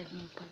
técnica.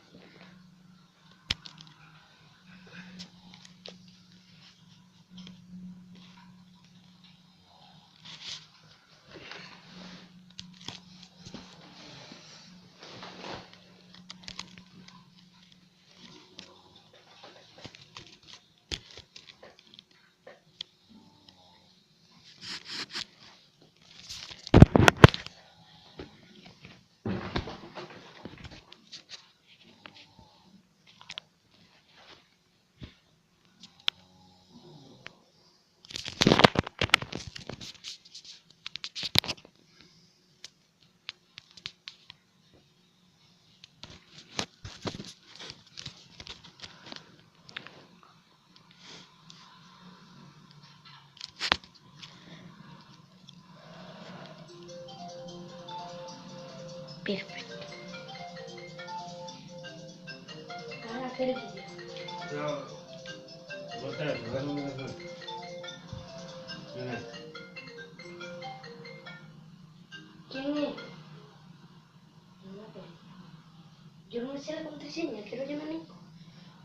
Perfecto. Ahora hacer el vídeo. No, no te das un minuto. ¿Quién es? No me acuerdo. Yo no me sé la contraseña, quiero llamar a Nico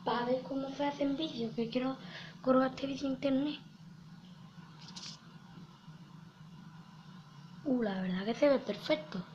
para ver cómo se hacen vídeos, que quiero colgar este vídeo en internet. La verdad que se ve perfecto.